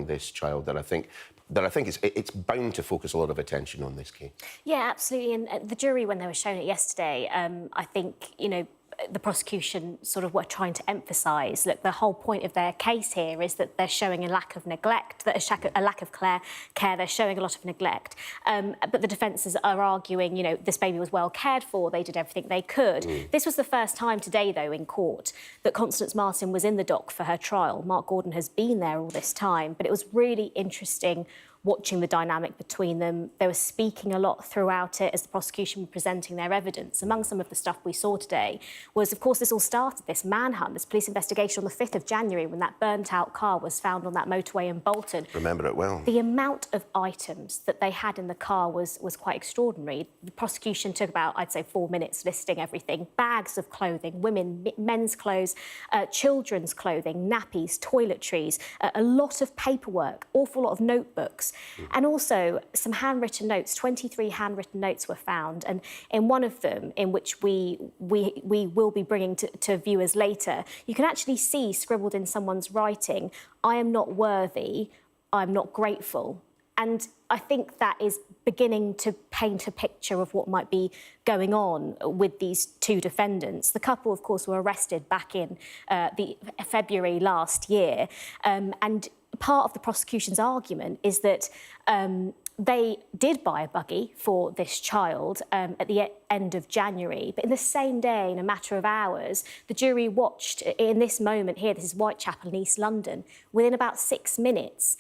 this child that I think it's bound to focus a lot of attention on this case. Yeah, absolutely. And the jury, when they were shown it yesterday, I think, you know, the prosecution sort of were trying to emphasise that the whole point of their case here is that they're showing a lack of neglect, a lack of care, they're showing a lot of neglect. But the defences are arguing, you know, this baby was well cared for, they did everything they could. This was the first time today, though, in court that Constance Martin was in the dock for her trial. Mark Gordon has been there all this time, but it was really interesting watching the dynamic between them. They were speaking a lot throughout it as the prosecution were presenting their evidence. Among some of the stuff we saw today was, of course, this all started, this manhunt, this police investigation on the 5th of January when that burnt-out car was found on that motorway in Bolton. Remember it well. The amount of items that they had in the car was quite extraordinary. The prosecution took about, I'd say, 4 minutes listing everything. Bags of clothing, men's clothes, children's clothing, nappies, toiletries, a lot of paperwork, awful lot of notebooks. And also some handwritten notes. 23 handwritten notes were found, and in one of them, in which we will be bringing to viewers later, you can actually see scribbled in someone's writing, "I am not worthy, I'm not grateful." And I think that is beginning to paint a picture of what might be going on with these two defendants. The couple, of course, were arrested back in the February last year, and part of the prosecution's argument is that they did buy a buggy for this child at the end of January, but in the same day, in a matter of hours, the jury watched, in this moment here, this is Whitechapel in East London, within about 6 minutes,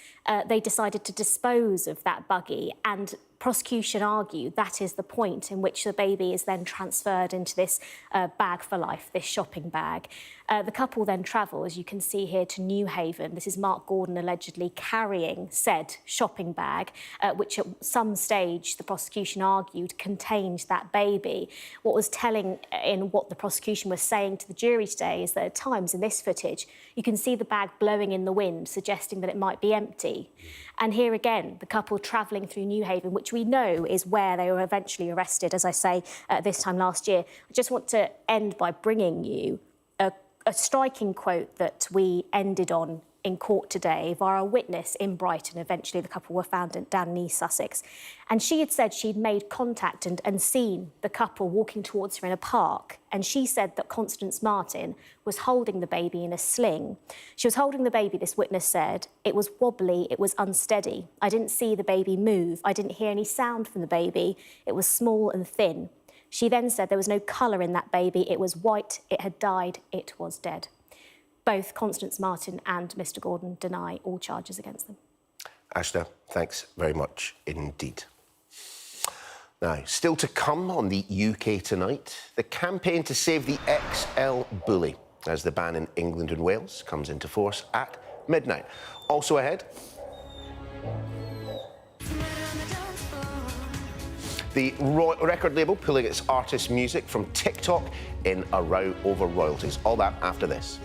they decided to dispose of that buggy, and prosecution argued that is the point in which the baby is then transferred into this bag for life, this shopping bag. The couple then travel, as you can see here, to Newhaven. This is Mark Gordon allegedly carrying said shopping bag, which at some stage the prosecution argued contained that baby. What was telling in what the prosecution was saying to the jury today is that at times in this footage, you can see the bag blowing in the wind, suggesting that it might be empty. And here again, the couple travelling through Newhaven, which we know is where they were eventually arrested, as I say, this time last year. I just want to end by bringing you a striking quote that we ended on in court today via a witness in Brighton. Eventually, the couple were found down in East Sussex. And she had said she'd made contact and seen the couple walking towards her in a park. And she said that Constance Martin was holding the baby in a sling. She was holding the baby, this witness said. It was wobbly, it was unsteady. I didn't see the baby move. I didn't hear any sound from the baby. It was small and thin. She then said there was no colour in that baby. It was white, it had died, it was dead. Both Constance Martin and Mr Gordon deny all charges against them. Ashna, thanks very much indeed. Now, still to come on the UK tonight, the campaign to save the XL bully as the ban in England and Wales comes into force at midnight. Also ahead, the record label pulling its artist music from TikTok in a row over royalties. All that after this.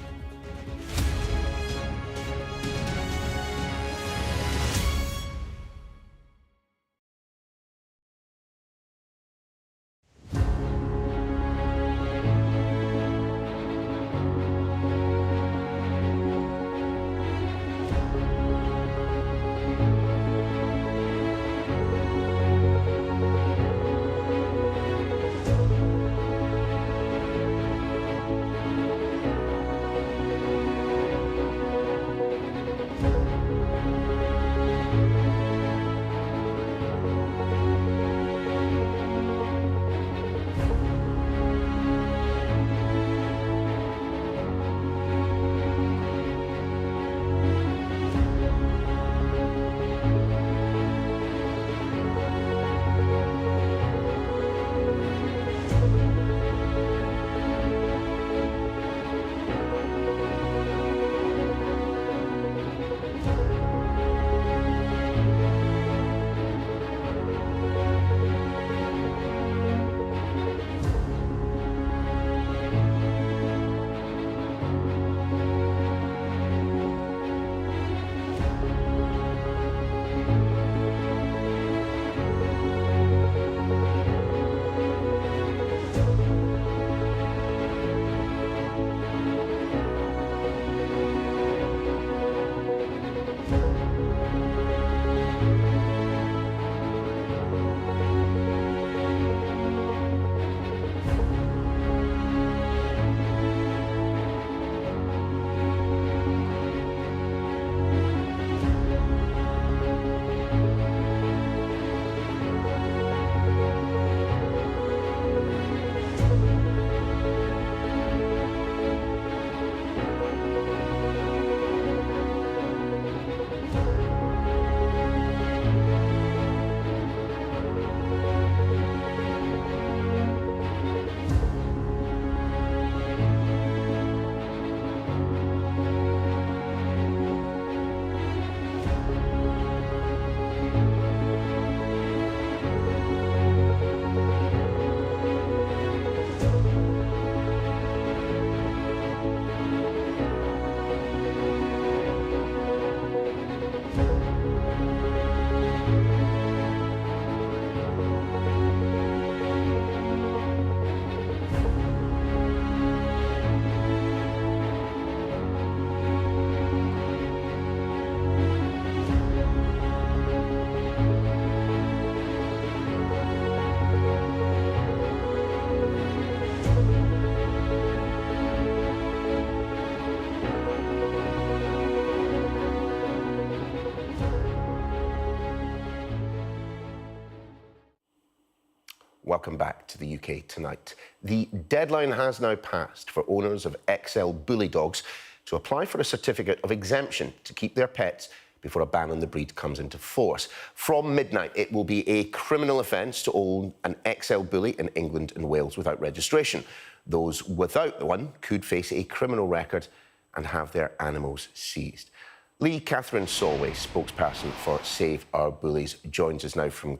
welcome back to the UK Tonight. The deadline has now passed for owners of XL Bully dogs to apply for a certificate of exemption to keep their pets before a ban on the breed comes into force. From midnight, it will be a criminal offence to own an XL Bully in England and Wales without registration. Those without the one could face a criminal record and have their animals seized. Lee Catherine Solway, spokesperson for Save Our Bullies, joins us now from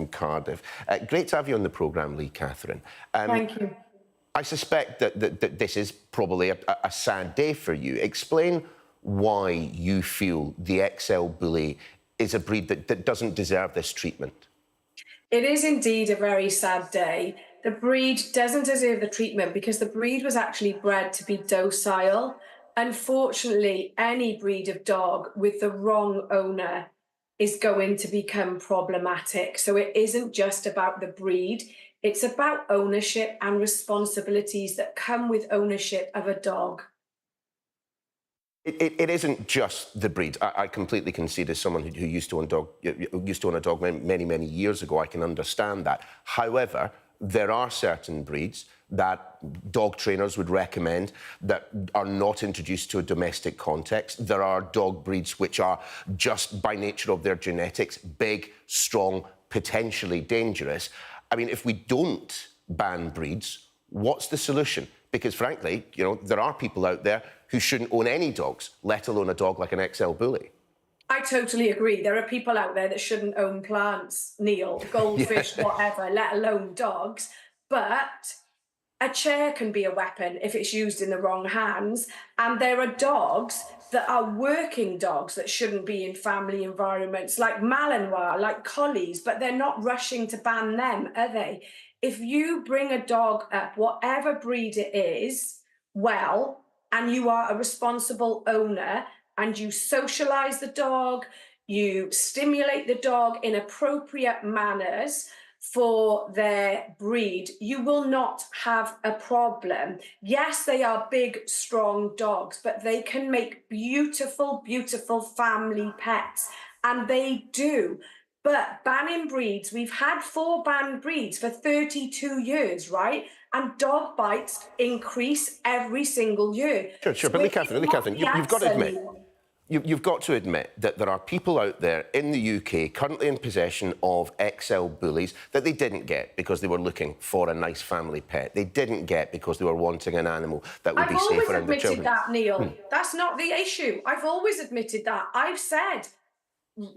Cardiff. Great to have you on the programme, Lee Catherine. Thank you. I suspect that this is probably a sad day for you. Explain why you feel the XL Bully is a breed that doesn't deserve this treatment. It is indeed a very sad day. The breed doesn't deserve the treatment because the breed was actually bred to be docile. Unfortunately, any breed of dog with the wrong owner is going to become problematic. So it isn't just about the breed, it's about ownership and responsibilities that come with ownership of a dog. It isn't just the breed. I completely concede, as someone who used to own a dog many years ago, I can understand that. However, there are certain breeds that dog trainers would recommend that are not introduced to a domestic context. There are dog breeds which are, just by nature of their genetics, big, strong, potentially dangerous. I mean, if we don't ban breeds, what's the solution? Because frankly, you know, there are people out there who shouldn't own any dogs, let alone a dog like an XL Bully. I totally agree. There are people out there that shouldn't own plants, Neil, goldfish, whatever, let alone dogs. But a chair can be a weapon if it's used in the wrong hands. And there are dogs that are working dogs that shouldn't be in family environments, like Malinois, like collies, but they're not rushing to ban them, are they? If you bring a dog up, whatever breed it is, well, and you are a responsible owner, and you socialise the dog, you stimulate the dog in appropriate manners for their breed, you will not have a problem. Yes, they are big, strong dogs, but they can make beautiful, beautiful family pets, and they do. But banning breeds, we've had 4 banned breeds for 32 years, right? And dog bites increase every single year. Sure, but Lee Catherine, you've got to admit, you've got to admit that there are people out there in the UK currently in possession of XL Bullies that they didn't get because they were looking for a nice family pet. They didn't get because they were wanting an animal that would be safer in the children. I've always admitted that, Neil. That's not the issue. I've always admitted that. I've said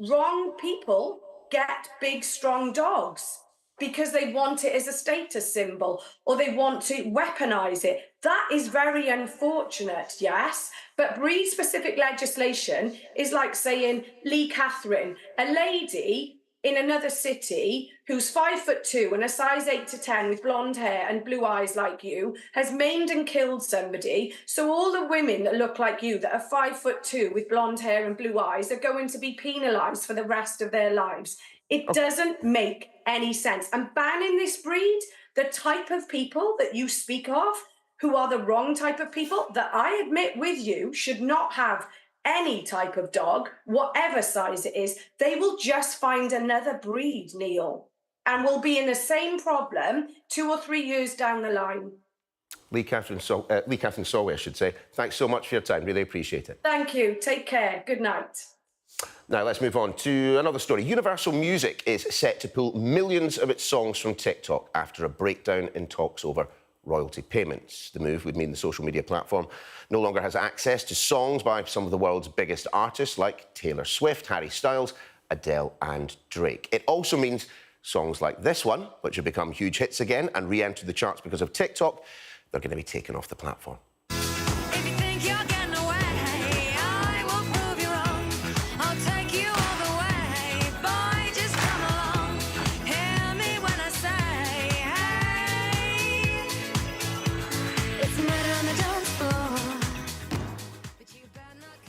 wrong people get big, strong dogs because they want it as a status symbol or they want to weaponize it. That is very unfortunate, yes, but breed-specific legislation is like saying, Lee Catherine, a lady in another city who's 5'2" and a size 8 to 10 with blonde hair and blue eyes like you has maimed and killed somebody. So all the women that look like you that are 5'2" with blonde hair and blue eyes are going to be penalised for the rest of their lives. It doesn't make any sense. And banning this breed, the type of people that you speak of, who are the wrong type of people, that I admit with you should not have any type of dog, whatever size it is, they will just find another breed, Neil, and will be in the same problem 2 or 3 years down the line. Lee Catherine Solway, I should say. Thanks so much for your time. Really appreciate it. Thank you. Take care. Good night. Now, let's move on to another story. Universal Music is set to pull millions of its songs from TikTok after a breakdown in talks over royalty payments. The move would mean the social media platform no longer has access to songs by some of the world's biggest artists like Taylor Swift, Harry Styles, Adele and Drake. It also means songs like this one, which have become huge hits again and re-enter the charts because of TikTok, they're going to be taken off the platform.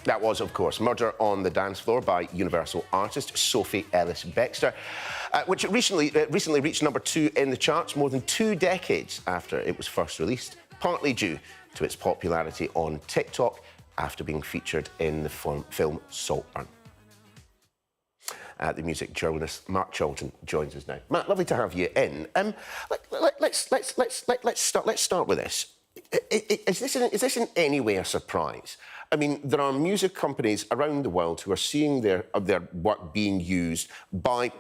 That was, of course, Murder on the Dance Floor by Universal artist Sophie Ellis-Bextor, which recently reached number 2 in the charts more than 2 decades after it was first released, partly due to its popularity on TikTok after being featured in the film Saltburn. the music journalist Mark Chilton joins us now. Matt, lovely to have you in. Let's start with this. Is this in any way a surprise? I mean, there are music companies around the world who are seeing their work being used by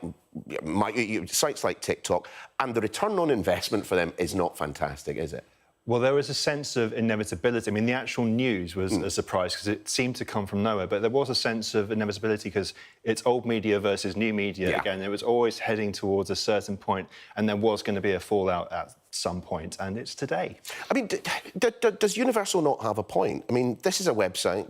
sites like TikTok, and the return on investment for them is not fantastic, is it? Well, there was a sense of inevitability. I mean, the actual news was a surprise because it seemed to come from nowhere, but there was a sense of inevitability because it's old media versus new media. Yeah. Again, it was always heading towards a certain point, and there was going to be a fallout at some point, and it's today. I mean, does Universal not have a point? I mean, this is a website,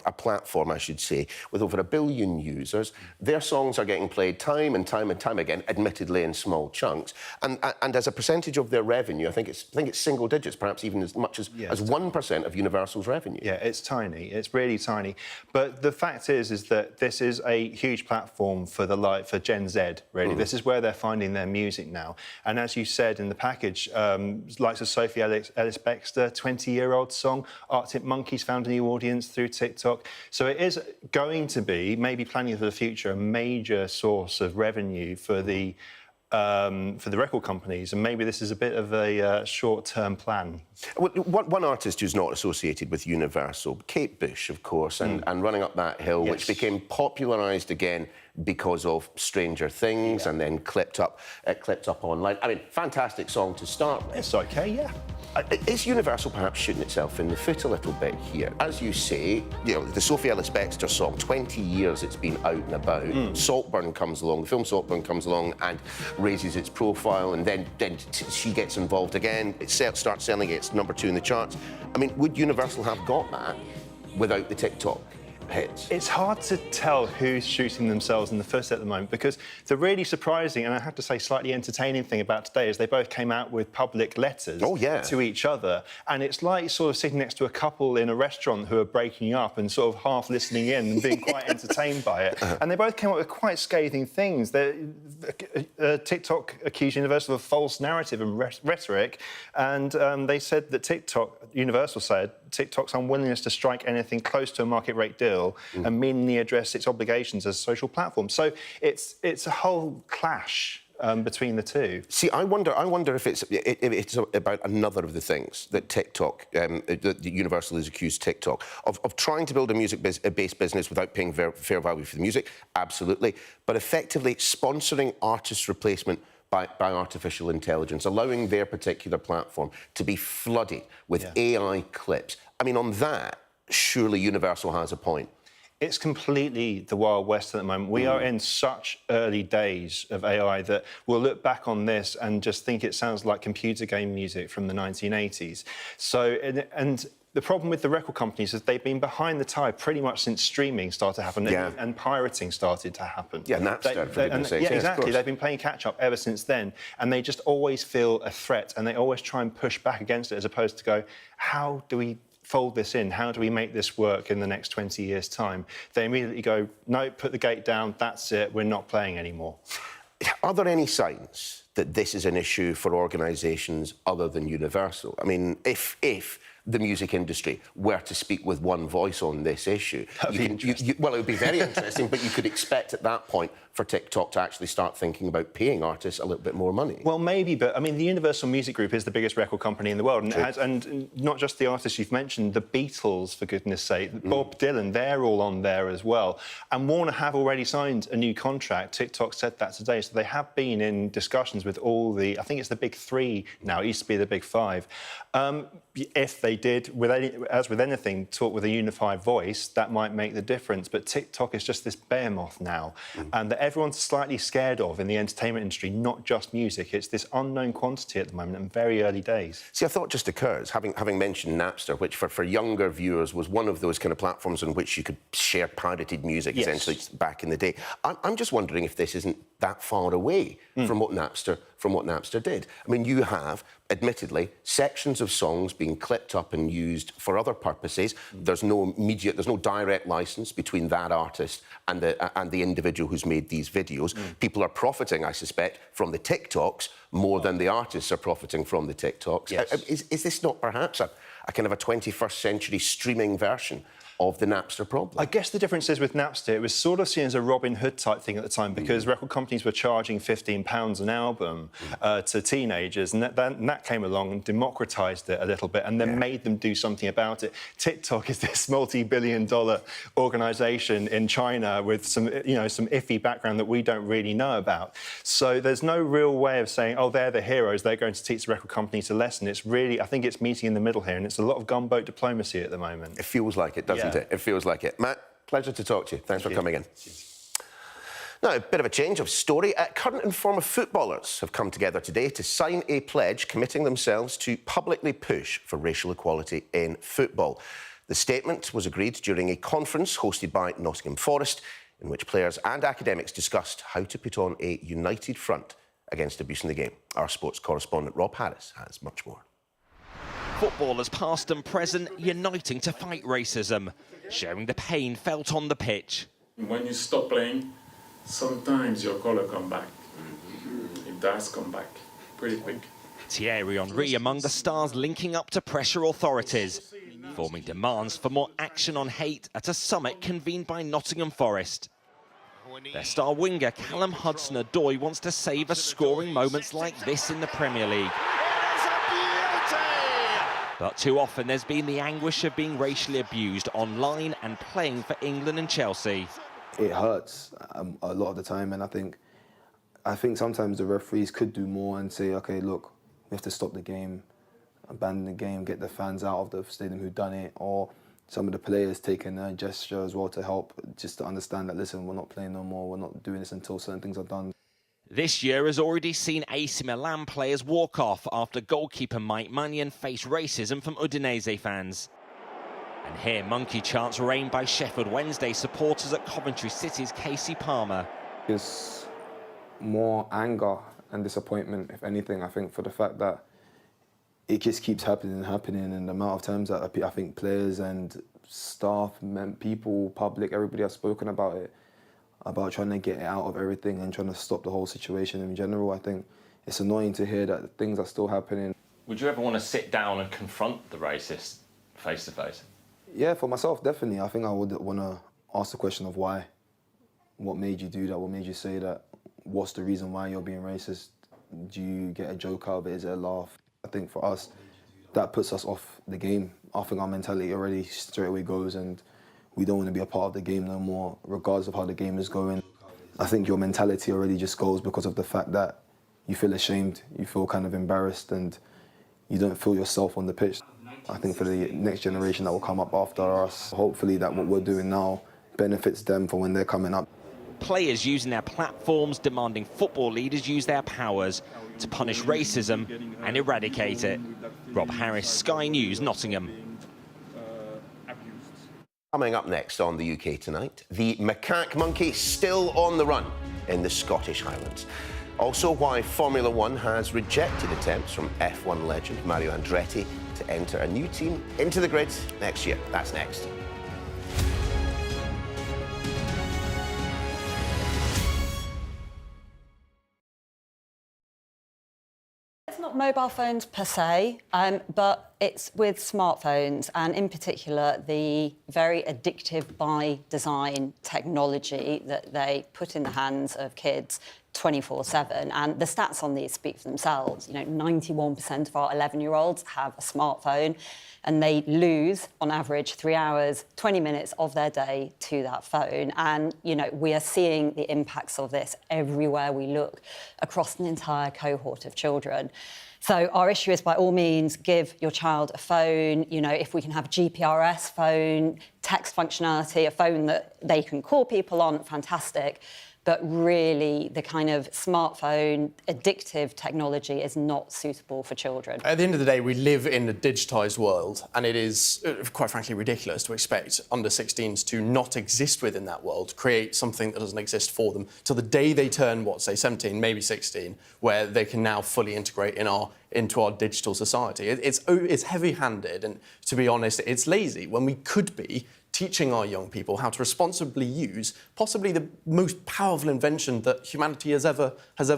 a platform, I should say, with over 1 billion users. Their songs are getting played time and time and time again, admittedly in small chunks. And as a percentage of their revenue, I think it's single digits, perhaps even as much as 1% of Universal's revenue. Yeah, it's tiny. It's really tiny. But the fact is that this is a huge platform for Gen Z, really. This is where they're finding their music now. And as you said in the package, likes of Sophie Ellis-Bextor, 20-year-old song. Arctic Monkeys found a new audience through TikTok. So it is going to be, maybe planning for the future, a major source of revenue for the record companies, and maybe this is a bit of a short-term plan. One artist who's not associated with Universal, Kate Bush, of course, and Running Up That Hill, which became popularised again because of Stranger Things and then clipped up online. I mean, fantastic song to start with. It's okay, yeah. Is Universal perhaps shooting itself in the foot a little bit here? As you say, the Sophie Ellis-Bextor song, 20 years it's been out and about. Saltburn comes along, the film Saltburn comes along and raises its profile, and then she gets involved again. It starts selling, it's number 2 in the charts. I mean, would Universal have got that without the TikTok hits? It's hard to tell who's shooting themselves in the foot at the moment, because the really surprising and I have to say slightly entertaining thing about today is they both came out with public letters to each other, and it's like sort of sitting next to a couple in a restaurant who are breaking up and sort of half listening in and being quite entertained by it. And they both came up with quite scathing things. TikTok accused Universal of false narrative and rhetoric, and they said that Universal said TikTok's unwillingness to strike anything close to a market rate deal and meaningfully address its obligations as a social platform. So it's a whole clash between the two. See, I wonder if it's about another of the things that TikTok, that Universal has accused TikTok of trying to build a music-based business without paying fair value for the music, absolutely, but effectively sponsoring artist replacement by artificial intelligence, allowing their particular platform to be flooded with AI clips. I mean, on that, surely Universal has a point. It's completely the Wild West at the moment. We are in such early days of AI that we'll look back on this and just think it sounds like computer game music from the 1980s. So, and the problem with the record companies is they've been behind the tide pretty much since streaming started to happen and pirating started to happen. Yeah, Napster, for goodness sake. Yeah, exactly. They've been playing catch-up ever since then, and they just always feel a threat, and they always try and push back against it as opposed to go, how do we fold this in? How do we make this work in the next 20 years' time? They immediately go, no, put the gate down, that's it, we're not playing anymore. Are there any signs that this is an issue for organisations other than Universal? I mean, if the music industry were to speak with one voice on this issue, well, it would be very interesting, but you could expect at that point for TikTok to actually start thinking about paying artists a little bit more money. Well, maybe, but I mean, the Universal Music Group is the biggest record company in the world, and, and not just the artists you've mentioned, the Beatles, for goodness sake, Bob Dylan, they're all on there as well. And Warner have already signed a new contract. TikTok said that today, so they have been in discussions with all the, I think it's the big 3 now, it used to be the big 5. If they did, as with anything, talk with a unified voice, that might make the difference. But TikTok is just this behemoth now, and that everyone's slightly scared of in the entertainment industry, not just music. It's this unknown quantity at the moment and very early days. See, a thought just occurs, having mentioned Napster, which for younger viewers was one of those kind of platforms on which you could share pirated music, essentially, back in the day. I'm just wondering if this isn't that far away from what Napster did. I mean, you have, admittedly, sections of songs being clipped up and used for other purposes. There's no direct license between that artist and the individual who's made these videos. People are profiting, I suspect, from the TikToks more than the artists are profiting from the TikToks. Yes. Is this not perhaps a kind of a 21st century streaming version of the Napster problem. I guess the difference is with Napster, it was sort of seen as a Robin Hood type thing at the time because record companies were charging £15 an album to teenagers, and that came along and democratised it a little bit and then made them do something about it. TikTok is this multi-billion-dollar organisation in China with some iffy background that we don't really know about. So there's no real way of saying, oh, they're the heroes, they're going to teach the record companies a lesson. It's really, I think it's meeting in the middle here, and it's a lot of gunboat diplomacy at the moment. It feels like it, doesn't it? It feels like it. Matt, pleasure to talk to you. Thanks for coming in. Now, a bit of a change of story. Current and former footballers have come together today to sign a pledge committing themselves to publicly push for racial equality in football. The statement was agreed during a conference hosted by Nottingham Forest, in which players and academics discussed how to put on a united front against abuse in the game. Our sports correspondent Rob Harris has much more. Footballers past and present uniting to fight racism, sharing the pain felt on the pitch. When you stop playing, sometimes your colour comes back. It does come back pretty quick. Thierry Henry among the stars linking up to pressure authorities, forming demands for more action on hate at a summit convened by Nottingham Forest. Their star winger Callum Hudson-Odoi wants to savour scoring moments like this in the Premier League. But too often there's been the anguish of being racially abused online and playing for England and Chelsea. It hurts a lot of the time, and I think sometimes the referees could do more and say, OK, look, we have to stop the game, abandon the game, get the fans out of the stadium who've done it, or some of the players taking a gesture as well to help, just to understand that, listen, we're not playing no more, we're not doing this until certain things are done. This year has already seen AC Milan players walk off after goalkeeper Mike Maignan faced racism from Udinese fans. And here monkey chants were aimed by Sheffield Wednesday supporters at Coventry City's Casey Palmer. It's more anger and disappointment, if anything, I think, for the fact that it just keeps happening, and the amount of times that I think players and staff, people, public, everybody has spoken about it, about trying to get it out of everything and trying to stop the whole situation in general. I think it's annoying to hear that things are still happening. Would you ever want to sit down and confront the racist face to face? Yeah, for myself, definitely. I think I would want to ask the question of why. What made you do that? What made you say that? What's the reason why you're being racist? Do you get a joke out of it? Is it a laugh? I think for us, that puts us off the game. I think our mentality already straight away goes, and we don't want to be a part of the game no more, regardless of how the game is going. I think your mentality already just goes because of the fact that you feel ashamed, you feel kind of embarrassed, and you don't feel yourself on the pitch. I think for the next generation that will come up after us, hopefully that what we're doing now benefits them for when they're coming up. Players using their platforms demanding football leaders use their powers to punish racism and eradicate it. Rob Harris, Sky News, Nottingham. Coming up next on the UK Tonight, the macaque monkey still on the run in the Scottish Highlands. Also, why Formula One has rejected attempts from F1 legend Mario Andretti to enter a new team into the grid next year. That's next. It's not mobile phones per se, but it's with smartphones, and in particular the very addictive by design technology that they put in the hands of kids 24/7. And the stats on these speak for themselves. 91% of our 11-year-olds have a smartphone, and they lose, on average, 3 hours, 20 minutes of their day to that phone. And, we are seeing the impacts of this everywhere we look across an entire cohort of children. So our issue is, by all means, give your child a phone. If we can have a GPRS phone, text functionality, a phone that they can call people on, fantastic. But really, the kind of smartphone addictive technology is not suitable for children. At the end of the day, we live in a digitised world, and it is, quite frankly, ridiculous to expect under 16s to not exist within that world, create something that doesn't exist for them, till the day they turn, say 17, maybe 16, where they can now fully integrate into our digital society. It's heavy-handed, and to be honest, it's lazy, when we could be teaching our young people how to responsibly use possibly the most powerful invention that humanity has ever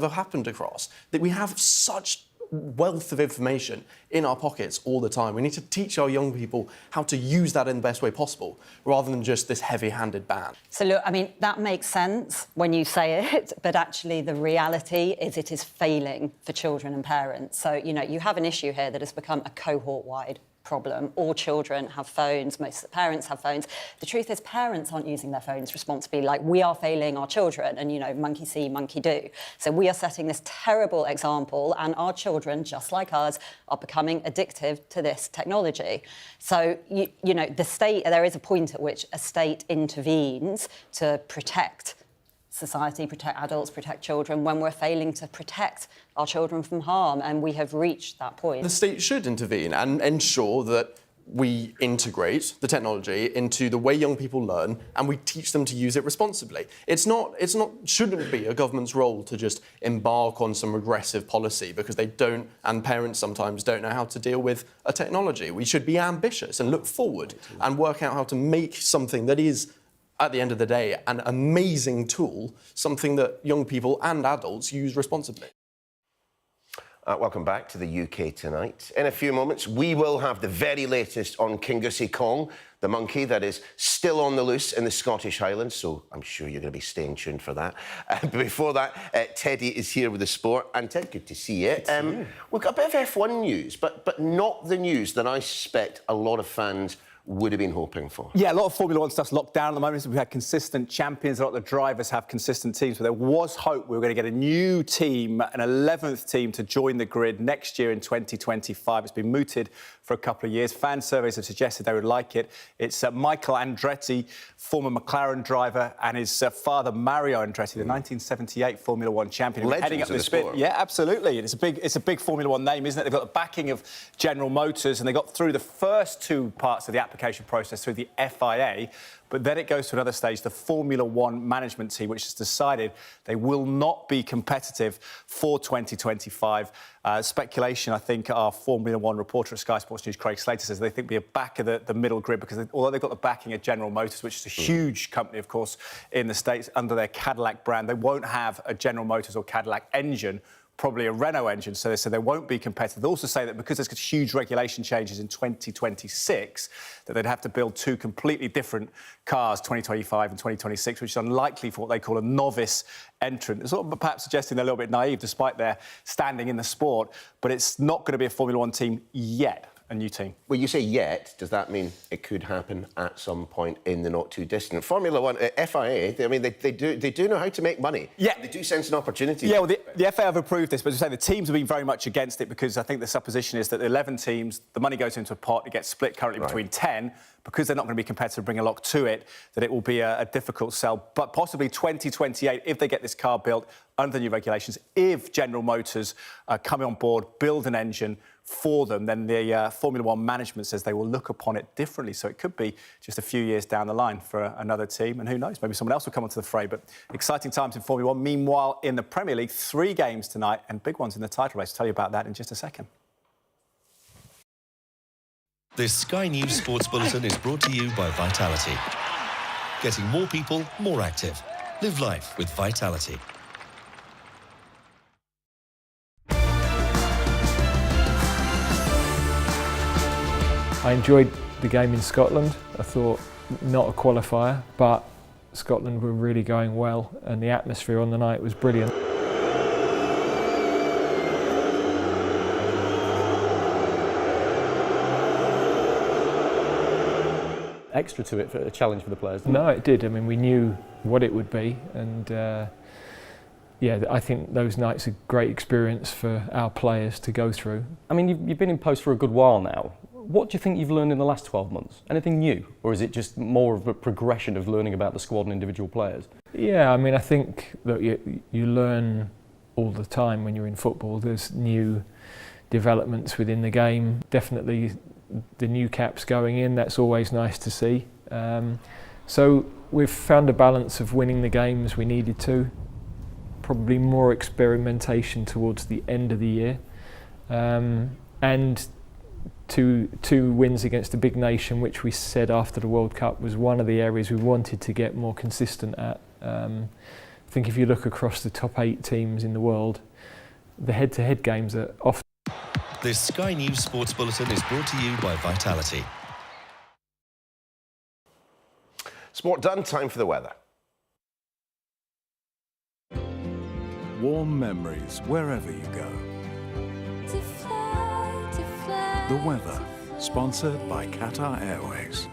happened across. That we have such wealth of information in our pockets all the time. We need to teach our young people how to use that in the best way possible, rather than just this heavy-handed ban. So look, I mean, that makes sense when you say it, but actually the reality is it is failing for children and parents. So, you know, you have an issue here that has become a cohort-wide problem. All children have phones, most of the parents have phones. The truth is parents aren't using their phones responsibly. Like, we are failing our children and, you know, monkey see, monkey do. So we are setting this terrible example and our children, just like us, are becoming addictive to this technology. So, you know, the state, there is a point at which a state intervenes to protect society, protect adults, protect children, when we're failing to protect our children from harm, and we have reached that point. The state should intervene and ensure that we integrate the technology into the way young people learn and we teach them to use it responsibly. Shouldn't be a government's role to just embark on some regressive policy because they don't, and parents sometimes don't know how to deal with a technology. We should be ambitious and look forward and work out how to make something that is, at the end of the day, an amazing tool, something that young people and adults use responsibly. Welcome back to the UK Tonight. In a few moments, we will have the very latest on Kingussy Kong, the monkey that is still on the loose in the Scottish Highlands, so I'm sure you're going to be staying tuned for that. But before that, Teddy is here with the sport. And Ted, good to see you. We've got a bit of F1 news, but not the news that I suspect a lot of fans would have been hoping for. Yeah, a lot of Formula One stuff's locked down at the moment. We've had consistent champions. A lot of the drivers have consistent teams. But there was hope we were going to get a new team, an 11th team, to join the grid next year in 2025. It's been mooted for a couple of years. Fan surveys have suggested they would like it. It's Michael Andretti, former McLaren driver, and his father, Mario Andretti, the 1978 Formula One champion. Legends heading up of the sport. Yeah, absolutely. And it's a big Formula One name, isn't it? They've got the backing of General Motors, and they got through the first two parts of the application process through the FIA, but then it goes to another stage, the Formula One management team, which has decided they will not be competitive for 2025. Speculation, I think, our Formula One reporter at Sky Sports News, Craig Slater, says they think they'll be back of the middle grid because although they've got the backing of General Motors, which is a huge company, of course, in the States under their Cadillac brand, they won't have a General Motors or Cadillac engine, probably a Renault engine, so they said they won't be competitive. They also say that because there's huge regulation changes in 2026, that they'd have to build two completely different cars, 2025 and 2026, which is unlikely for what they call a novice entrant. It's sort of perhaps suggesting they're a little bit naive, despite their standing in the sport, but it's not going to be a Formula One team yet. A new team. Well, you say yet, does that mean it could happen at some point in the not too distant? Formula One, FIA, I mean, they do know how to make money. Yeah. They do sense an opportunity. Yeah, well, the FIA have approved this, but as I say, the teams have been very much against it because I think the supposition is that the 11 teams, the money goes into a pot, it gets split currently between 10, because they're not going to be competitive, bring a lot to it, that it will be a difficult sell. But possibly 2028, if they get this car built under the new regulations, if General Motors come on board, build an engine for them, then the Formula One management says they will look upon it differently. So it could be just a few years down the line for another team. And who knows, maybe someone else will come onto the fray. But exciting times in Formula One. Meanwhile, in the Premier League, 3 games tonight and big ones in the title race. I'll tell you about that in just a second. This Sky News Sports Bulletin is brought to you by Vitality. Getting more people more active. Live life with Vitality. I enjoyed the game in Scotland. I thought not a qualifier, but Scotland were really going well and the atmosphere on the night was brilliant. Extra to it for a challenge for the players? No, it did. I mean, we knew what it would be, and yeah, I think those nights are a great experience for our players to go through. I mean, you've been in post for a good while now. What do you think you've learned in the last 12 months? Anything new, or is it just more of a progression of learning about the squad and individual players? Yeah, I mean, I think that you learn all the time when you're in football. There's new developments within the game. Definitely the new caps going in, that's always nice to see. So we've found a balance of winning the games we needed to, probably more experimentation towards the end of the year, and two wins against a big nation, which we said after the World Cup was one of the areas we wanted to get more consistent at. I think if you look across the top 8 teams in the world, the head-to-head games are often This Sky News Sports Bulletin is brought to you by Vitality. Sport done, time for the weather. Warm memories wherever you go. The weather, sponsored by Qatar Airways.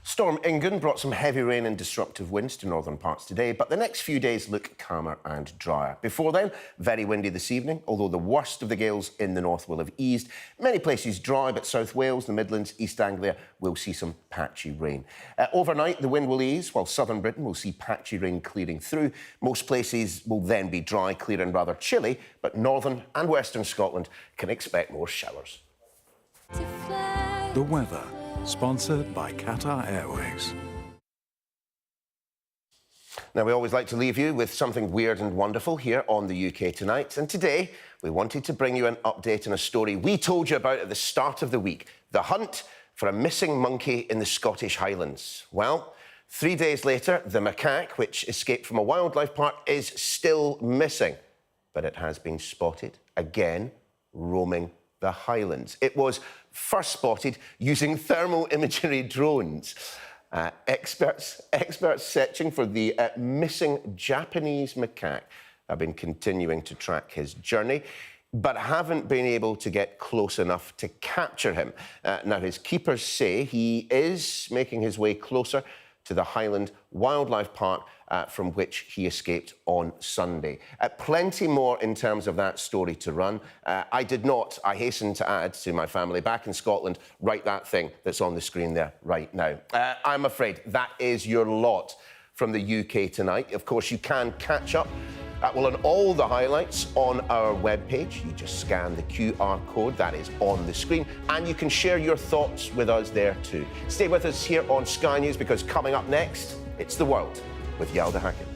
Storm Ingun brought some heavy rain and disruptive winds to northern parts today, but the next few days look calmer and drier. Before then, very windy this evening, although the worst of the gales in the north will have eased. Many places dry, but South Wales, the Midlands, East Anglia will see some patchy rain. Overnight, the wind will ease, while southern Britain will see patchy rain clearing through. Most places will then be dry, clear and rather chilly, but northern and western Scotland can expect more showers. The weather, sponsored by Qatar Airways. Now, we always like to leave you with something weird and wonderful here on the UK Tonight. And today, we wanted to bring you an update on a story we told you about at the start of the week. The hunt for a missing monkey in the Scottish Highlands. Well, 3 days later, the macaque, which escaped from a wildlife park, is still missing. But it has been spotted again, roaming the Highlands. It was first spotted using thermal imagery drones. Experts searching for the missing Japanese macaque have been continuing to track his journey, but haven't been able to get close enough to capture him. Now, his keepers say he is making his way closer to the Highland Wildlife Park from which he escaped on Sunday. Plenty more in terms of that story to run. I did not, I hasten to add to my family back in Scotland, write that thing that's on the screen there right now. I'm afraid that is your lot from the UK Tonight. Of course, you can catch up on all the highlights on our webpage. You just scan the QR code that is on the screen, and you can share your thoughts with us there too. Stay with us here on Sky News, because coming up next, it's The World with Yalda Hackett.